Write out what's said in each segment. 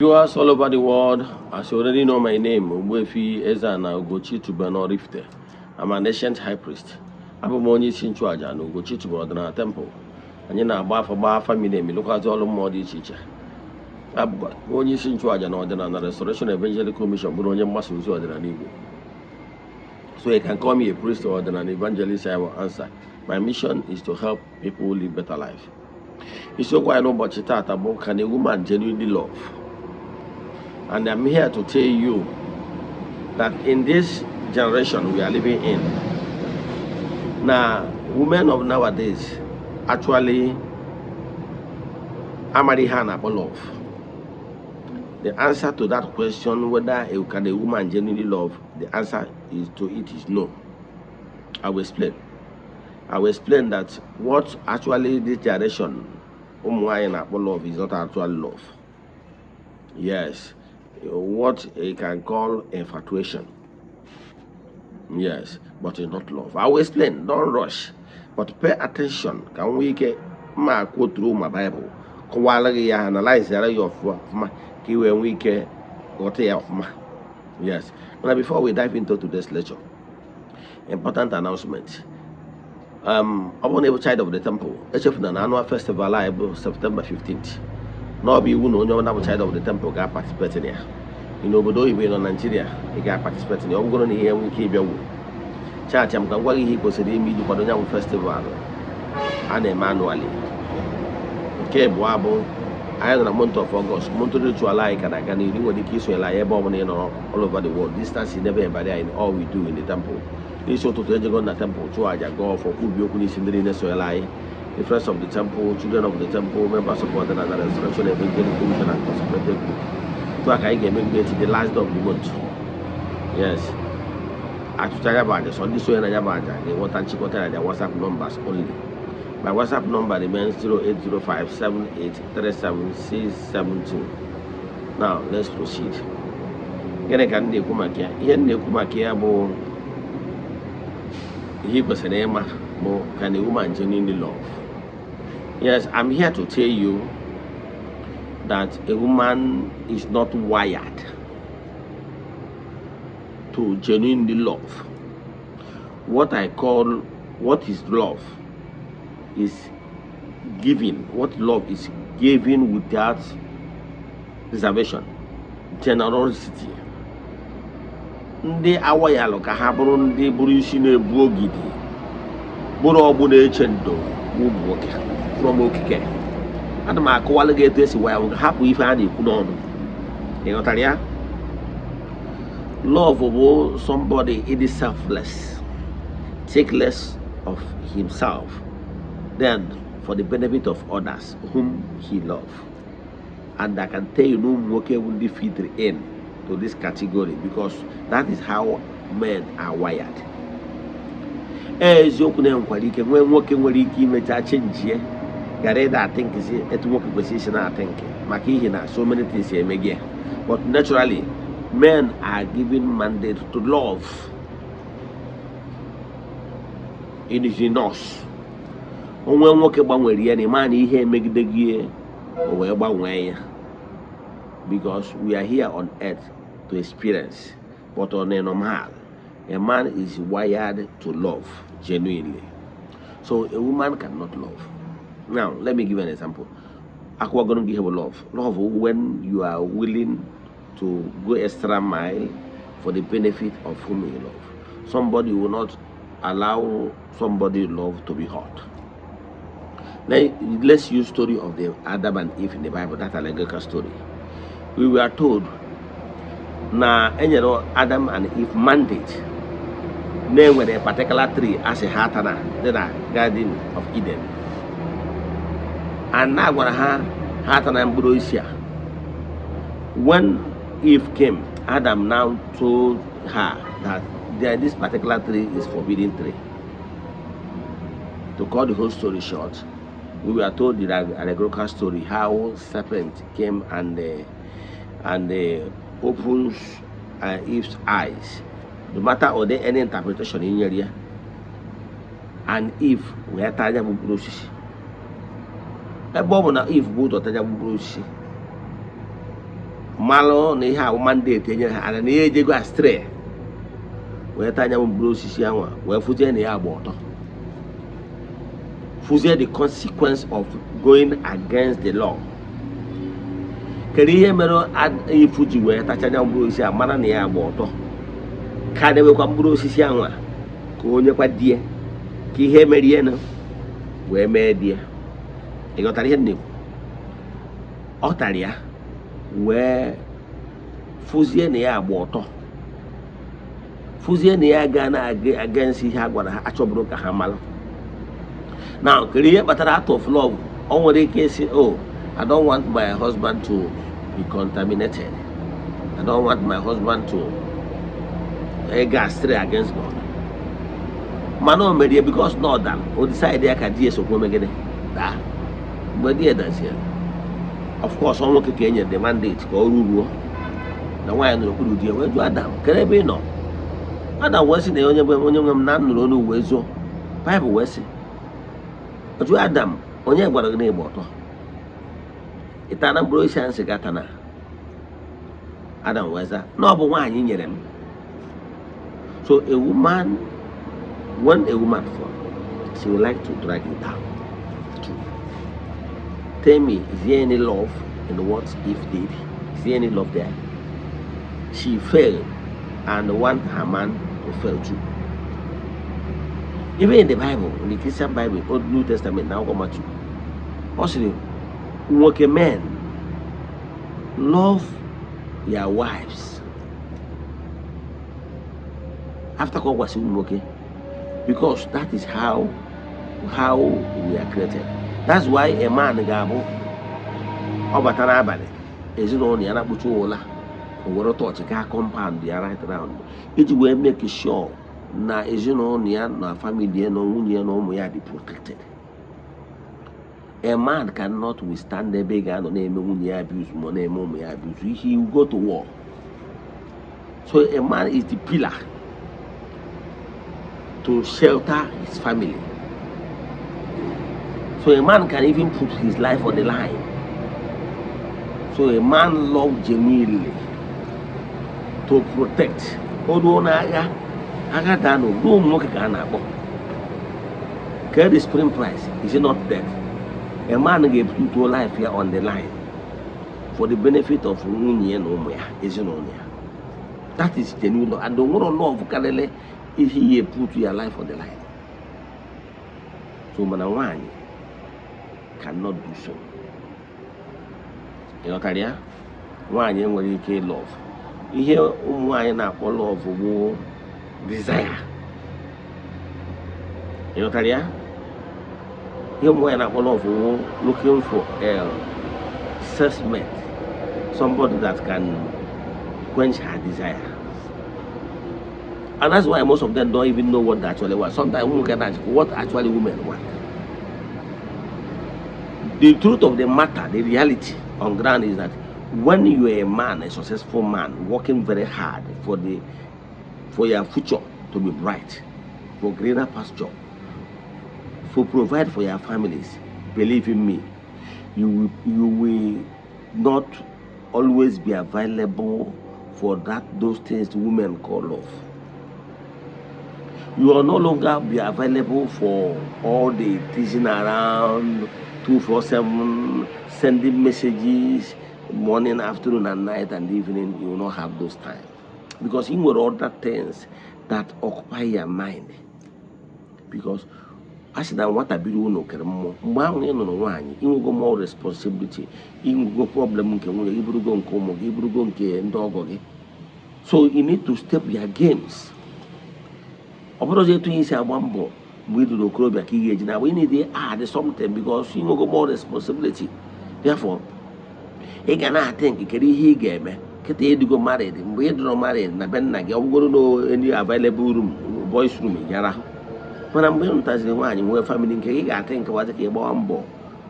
Viewers all over the world, as you already know my name, Ogbuefi Ezeana, ugochitubelu Oraifite. I'm an ancient high priest. I'm a onye isi nchụaja na ugochitubelu ọdịnala temple. Anyị na-agba afa miri emi lụkwazị ọrụ mmụọ dị iche iche. Abụkwa onye isi nchụaja na ọdịnala na Restoration Evangelical Mission bụrụ onye mgbasa ozi ọdịnala Igbo. So you can call me a priest or an evangelist, I will answer. My mission is to help people live better life. Isiokwu anyị n'ụbọchị taata bụ, can a woman genuinely love? And I'm here to tell you that in this generation we are living in, now women of nowadays actually marry her about love. The answer to that question, whether can a woman genuinely love, the answer is no. I will explain. I will explain that what actually this generation love is not actually love. Yes. What you can call infatuation. Yes, but it's not love. I will explain, don't rush, but pay attention. Can we get my quote through my Bible? Analyze the area of my yes. Now before we dive into today's lecture, important announcement. I'm a child of the temple. HF an annual festival live September 15th. No be even no child of the temple got participate in here. In obodo Igbo in Nigeria, he got participate in here. I'm going to hear we keep your church. I'm going to go to the media for the festival and annually. Okay, Boabo, I am in the month of August. Month to alike and I can even with the kids all over the world. Distance is never in all we do in the temple. This show to the temple, to go for Ogbuefi Ezeana. The friends of the temple, children of the temple, members of the Restoration Evangelical Mission and consecrated group. So I can make the last of the month. Yes. So this way they want to check their WhatsApp numbers only. My WhatsApp number remains 08057837672. Now let's proceed. Here can they come here? Here they come here, he was an Emma. Can a woman genuinely love? Yes, I'm here to tell you that a woman is not wired to genuinely love. What is love is giving. What love is giving without reservation, generosity. Ndị awayalo ka ha bụrụ ndị bụrụ isi na-ebu ogidi bụrụ ọgbụ na-eche ndo ụmụ nwoke from okike. Ana m akọwalụ gị etu esi waya hapụ ife a na-ekwu n'ọnụ. Ị ghọtara ya? Love bụ somebody it is selfless, take less of himself, then for the benefit of others whom he loves. And I can tell you no nwoke will be fit in to this category because that is how men are wired. Eziokwu na-enwekwara ike nwee nwoke nwere ike imecha chenji gara ịda think etu nwoke kwesịrị isi na think maka ihe na so many things emege. But naturally men are given mandate to love. It is in us. Onwe nwoke gbanwere ya na ịma na ihe emegide gị o wee gbanwee ya, because we are here on earth to experience, but on a normal, a man is wired to love genuinely. So a woman cannot love. Now, let me give you an example. Aqua going to give love. Love when you are willing to go extra mile for the benefit of whom you love. Somebody will not allow somebody love to be hurt. Now, let's use story of the Adam and Eve in the Bible. That's a legal story. We were told na Adam and Eve mandate name with a particular tree as a hatana in the Garden of Eden. And now gonna have hatana and Budoisia. When Eve came, Adam now told her that this particular tree is forbidden tree. To cut the whole story short, we were told the allegorical story how serpent came and opens Eve's eyes. No matter or there any interpretation in area, and Eve we are tired of Bruce. A bomb na Eve would or malo na ihe a mandate enye ha ana na ihe ejego astray wee tanya mkpụrụ osisi anwa wee fụzie na ya agba ọtọ fụzie the consequence of going against the law. Kedu ihe mere ifu ji wee tachanya mkpụrụ osisi a mara na ya agba ọtọ ka na-ewekwa mkpụrụ osisi anwa ka onye kwa die ka ihe merie na wee mee die. Ị ghọtara ihe nne ọ tara ya wee fụzie na ya agba ọtọ fụzie na ya gaa na against ihe a gwara ha achọbụrụ ka ha mara. Now kedu ihe kpatara out of love o nwere ike isi oh I don't want my husband to be contaminated. I don't want my husband to go astray against God. Man o mere because no dan o decide ya ka di esokwu megide da mgbe di edansi ya. Of course on nwoke ka enye the mandate ka o ruruo na nwaanyị nụrụ kwuru di ya wee jụọ Adam kere ebe ị nọ. Adam wee sị na onye nwe m na nụrụ onu wee zuo Bible wee sị oju Adam onye gwara gị na ịgba ọtọ ịta na mkpụrụ osisi ansị gata na Adam wee za na ọ bụ nwaanyị nyere m. So a woman, when a woman falls, she would like to drag you down. Tell me, is there any love in what Eve did? Is there any love there? She failed and want her man to fail too. Even in the Bible, in the Christian Bible, Old New Testament, now come at you. Also, work a man love your wives. After God was okay, because that is how we are created. That's why a man gabo obatana abale ezino ni ana buchu ola oworo touch ka compound ya right round iji we make sure na ezino ni na family no nwunye no ụmụ ya be protected. A man cannot withstand the big and na eme nwunye ya abuse mo na eme ụmụ ya abuse. He will go to war. So a man is the pillar to shelter his family. So a man can even put his life on the line. So a man loves genuinely to protect. Although naga dano do moke kana bo. The spring price is it not dead? A man gave put your life here on the line for the benefit of Munye and Omoya, is it not? That is genuine. I don't want to know of Kalele if he put your life on the line. So Manawani cannot do so. You know, Talia? Why you will love? You hear why na love war desire. You know, Talia? You why na love war looking for a assessment, somebody that can quench her desire. And that's why most of them don't even know what they actually want. Sometimes women can ask what actually women want. The truth of the matter, the reality on ground is that when you are a man, a successful man, working very hard for your future to be bright, for greener pasture, for provide for your families, believe in me, you will not always be available for those things women call love. You will no longer be available for all the teasing around 247, sending messages morning, afternoon, and night and evening. You will not have those time because you will other things that occupy your mind. Because as than what I be doing, no more responsibility, go problem, so you need to step your games. We do now we need to add something because you go more responsibility. Therefore, he cannot think he gave me. Go married, we don't marry, Naben, you go know any available room, boys' room, Yara. When I'm going to the one where family I think what a bomb,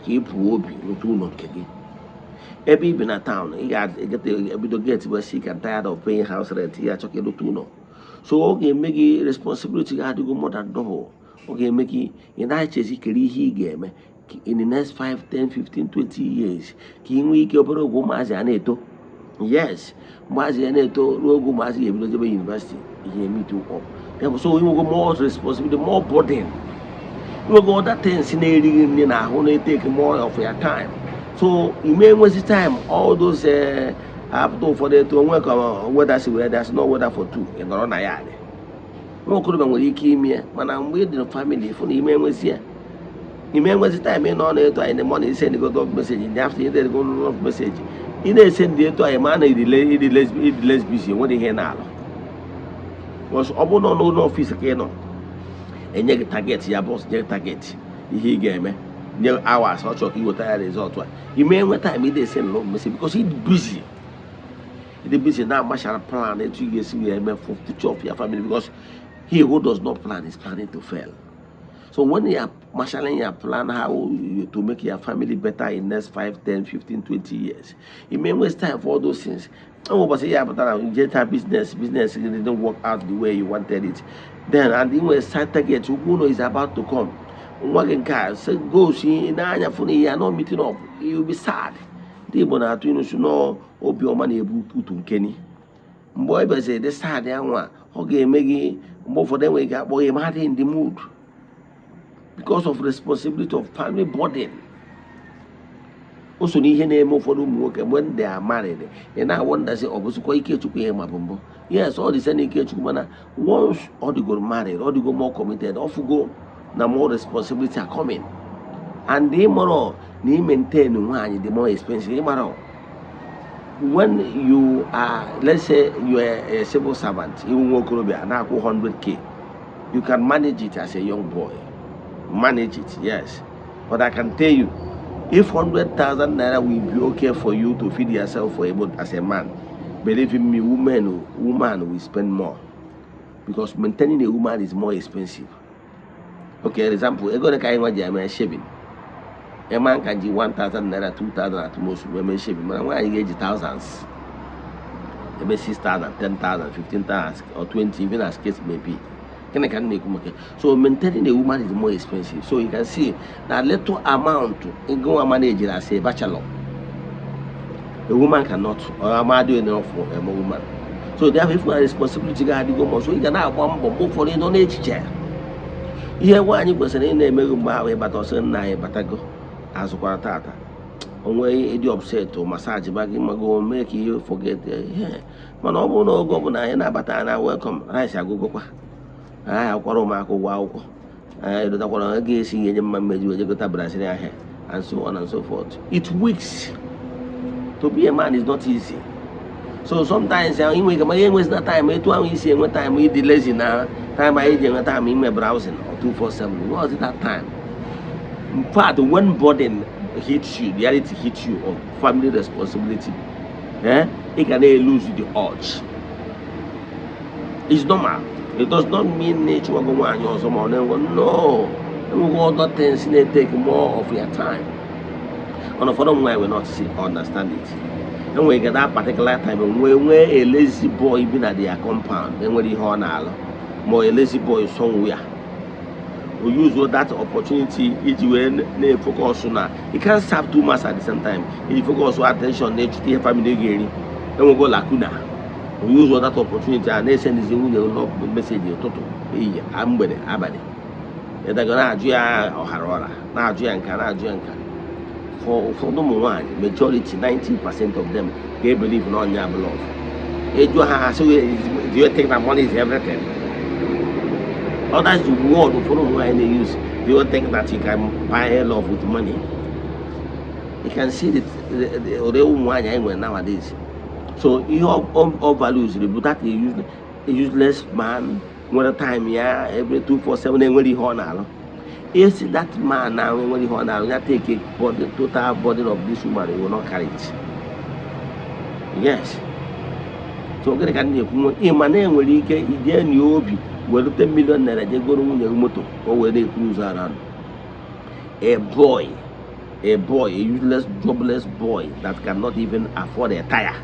keep whooping, no not kicking. Every been a town, he got a bit of get where she can tired of paying house rent, he had to get to. So, okay, make it responsibility to go more than double. Okay, make it in that case, he game in the next 5, 10, 15, 20 years. King we go Eze-Ana. Yes, Mazi and Eto, Rogo Mazi, University, he me to up. So we will go more responsibility, more burden. We will go other things in a only take more of your time. So you may waste the time, all those have to for the to work on weather, there's no weather for two in the run a yard. No could have when he came here, when I'm with the family for the man was here. You may waste the time in on it in the morning, send a good message, in the afternoon, they go message. He didn't send it to a man, he less busy, what he hear now. Was open no office again, and you target your boss, your target. He gave me near hours, or talking with that result. You may what time he did send no message because he's busy. He's busy now, marshal plan, and 2 years we are for future of your family because he who does not plan is planning to fail. So when you are marshalling your plan how to make your family better in next 5, 10, 15, 20 years, you may waste time for all those things. Oh, but say, yeah, but you get a business didn't work out the way you wanted it. Then, and then when side target, you know is about to come. Working car, say, go see, now you're not meeting up. You'll be sad. They want to know, hope your money put to Kenny. Boy, but say, the sad, okay, maybe more for them, we got boy, I'm in the mood. Because of responsibility of family burden. Also, need name for them work and when they are married. And I wonder, say, obviously, quite to yes, all the sending Kechumana, once all the go married, all the go more committed, off go, now more responsibility are coming. And the more they maintain one, the more expensive. When you are, let's say, you are a civil servant, you work now 100K, you can manage it as a young boy. Manage it, yes. But I can tell you, if 100,000 naira will be okay for you to feed yourself for able as a man, believe in me, woman will spend more because maintaining a woman is more expensive. Okay, example, you're gonna carry my shaving. A man can do 1,000 naira, 2,000 at most. Women shaving, man, why you get thousands? Maybe 6,000, 10,000, 15,000, or 20, even as case may be. So maintaining a woman is more expensive. So you can see that little amount in go manage it as a bachelor. A woman cannot, or am I doing enough for a woman? So they have a responsibility to go more. So you can have one bomb for the age chair. Here, one you was in a mail, but also nine, but I go as a quartata. On way you upset or massage back in my go make you forget. Yeah, but no governor and Abatana welcome. I shall go. I quarrel Marco wow. I don't want to get see any man you got Brazilian hair and so on and so forth. It weeks. To be a man is not easy. So sometimes I waste that time. It was easy when time we lazy now. Time I agent time in my browsing or 247. What was it that time? In fact, when burden hits you, reality hits you of family responsibility, it can lose the urge. It's normal. It does not mean nature will go on your someone. No, other things they take more of your time. On a forum where we not see understand it. And we get that particular time when a lazy boy been at their compound, then when the horn more a lazy boy somewhere. We use that opportunity if you may focus on. You can't serve too much at the same time. If you focus on attention, nature family again, then we go lacuna. We use that opportunity and they send this message to I'm with it, abadi. They're gonna do or harora, now Juanka. For the one, majority 90% of them they believe in on your love. So do you think that money is everything? Or that's the word for the one they use. Do you think that you can buy love with money? You can see the real one nowadays. So you have all values, but that a useless man. One time, yeah, every 247 and when he honor. Yes, that man now when he honor, that take it, but the total burden of this woman will not carry it. Yes. So get a can in my name will you get in your obi, well 10 million naira they go to your motor or where they cruise around. A boy, a useless, jobless boy that cannot even afford a tire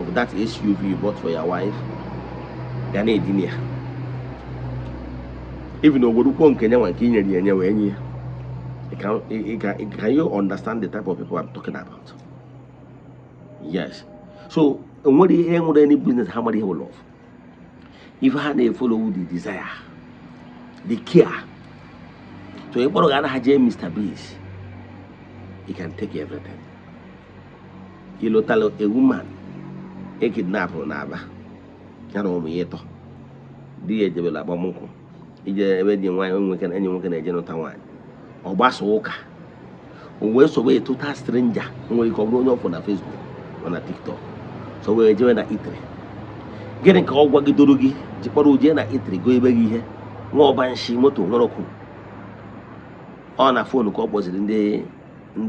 of that SUV you bought for your wife, they are not engineer. Even though we don't Kenya one Kenya anywhere, can you understand the type of people I'm talking about? Yes. So any business how much will love. If I had follow the desire, the care. So if you have Mr. Beast, he can take everything. You tell a woman, a kidnapper, Naba, Yanometo, dear Jebela Bamonco, a wedding wine can anyone can a general wine, or Bass Walker, who was away to a stranger when you come off on a Facebook, on a TikTok. So we're doing a eatery. Getting called Wagidurugi, Jiparujana eatery, go back here, more by Shimoto, Morocco. On a phone call was in the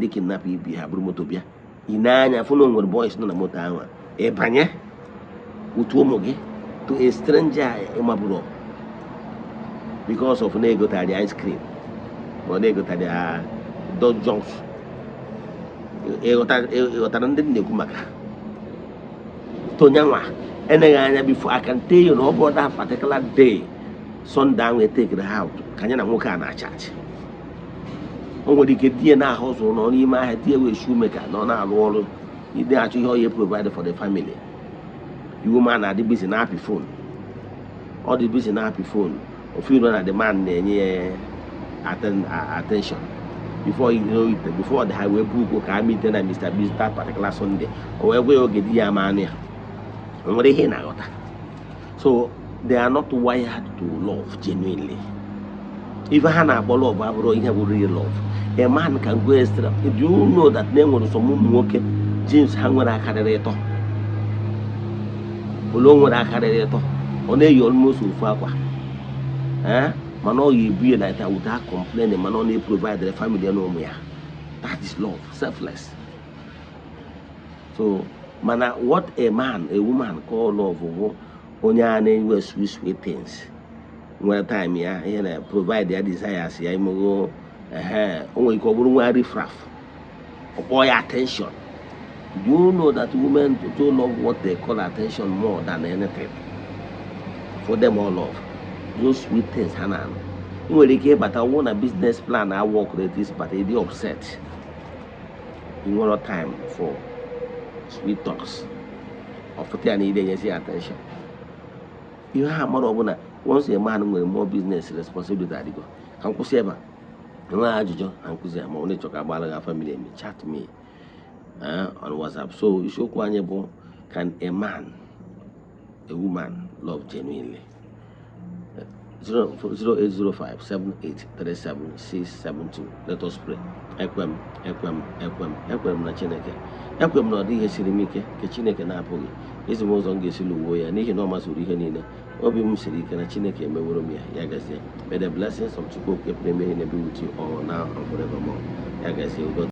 kidnapping be a brumotobia. Inanya phone with boys no motawa. A panya utuomogi to a stranger in Maburo because of nego the ice cream or nego the Dog Jones. Eotarandin Nekumaka. Tonyawa. And before I can tell you about that particular day, sundown we take the house. Kanyana Mukana church. Only get dear now house or no, you might deal with shoemaker, no, now, all you actually all you provided for the family. You woman are the busy happy phone. All the busy happy phone. If you don't have the man attention. Before you know it, before the highway book can meet and Mr. Beast that particular Sunday. Or where we get the money. So they are not wired to love genuinely. If I had a ball of Abro, you have real love. A man can go extra. If you know that name was some walking, James Hangwara Carreto. Along with a carreto. Only you almost will fall. Eh? Mano, you be like that without complaining. Man, only provide the family no more. That is love, selfless. So, man, what a man, a woman call love, only an sweet things. One time, yeah, provide their desires. Yeah, go, only go riffraff. Boy, attention. You know that women do love what they call attention more than anything. For them, all love. Those sweet things, Hannah. You will care, but I want a business plan. I work with this, but they upset. You want time for sweet talks. Or for any attention. You have more of once a man with more business responsibility, I go. Say, I'm only talking about a family and chat me on WhatsApp. So you show can a man, a woman love genuinely? 0805 7837 672. Let us pray. Ekwem na Chineke. Ekwem na ọdịghị siri m ike ke Chineke na-apụghị. Ezi m ụzọ m ga-esi lụgbuo ya n'ihi na ọ masịrị ihe niile. Obi m siri ike na Chineke emeworo m ya gazie. May the blessings of Chukwu okike pụrụ eme ihe na-ebi with you all now and forevermore. Ya gazie.